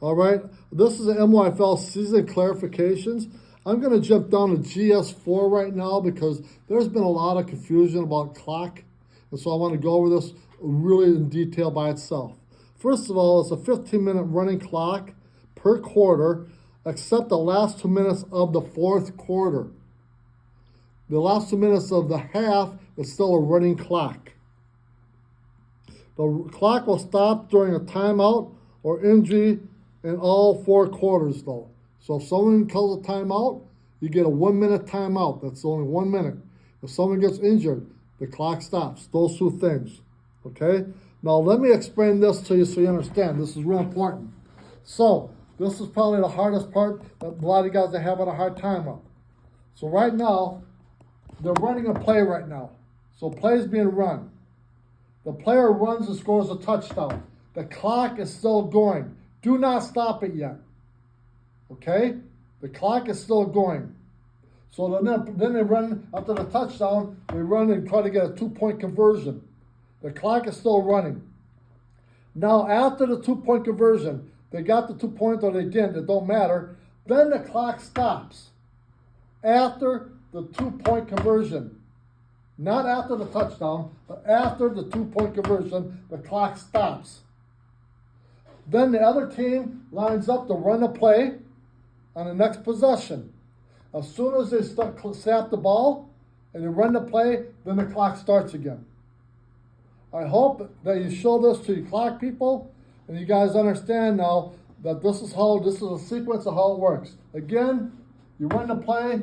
All right, this is the MYFL season clarifications. I'm going to jump down to GS4 right now because there's been a lot of confusion about clock. And so I want to go over this really in detail by itself. First of all, it's a 15-minute running clock per quarter, except the last 2 minutes of the fourth quarter. The last 2 minutes of the half is still a running clock. The clock will stop during a timeout or injury in all 4 quarters, though. So if someone calls a timeout, you get a 1 minute timeout. That's only 1 minute. If someone gets injured, the clock stops. Those two things. Okay? Now let me explain this to you so you understand. This is real important. So this is probably the hardest part that a lot of you guys are having a hard time with. So right now, they're running a play right now. So play's being run. The player runs and scores a touchdown. The clock is still going. Do not stop it yet. Okay? The clock is still going. So then they run after the touchdown, they run and try to get a 2-point conversion. The clock is still running. Now after the 2-point conversion, they got the 2 points or they didn't, it don't matter. Then the clock stops. After the 2-point conversion. Not after the touchdown, but after the 2-point conversion, the clock stops. Then the other team lines up to run a play on the next possession. As soon as they snap the ball and they run the play, then the clock starts again. I hope that you show this to your clock people and you guys understand now that this is a sequence of how it works. Again, you run the play,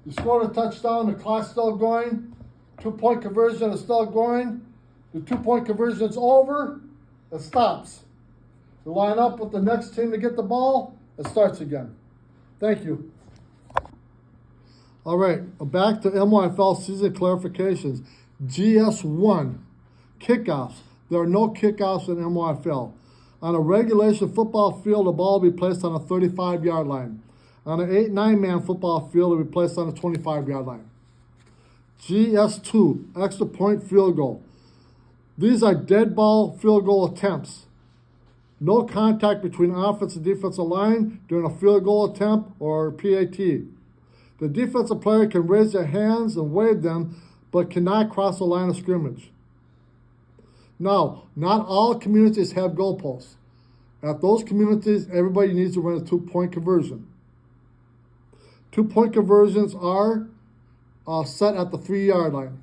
you score the touchdown, the clock's still going, 2-point conversion is still going, the 2-point conversion is over, it stops. You line up with the next team to get the ball, it starts again. Thank you. All right, back to MYFL season clarifications. GS1, kickoffs. There are no kickoffs in MYFL. On a regulation football field, the ball will be placed on a 35-yard line. On an 8-9-man football field, it will be placed on a 25-yard line. GS2, extra point field goal. These are dead ball field goal attempts. No contact between offensive and defensive line during a field goal attempt or PAT. The defensive player can raise their hands and wave them, but cannot cross the line of scrimmage. Now, not all communities have goalposts. At those communities, everybody needs to run a 2-point conversion. 2-point conversions are set at the 3-yard line.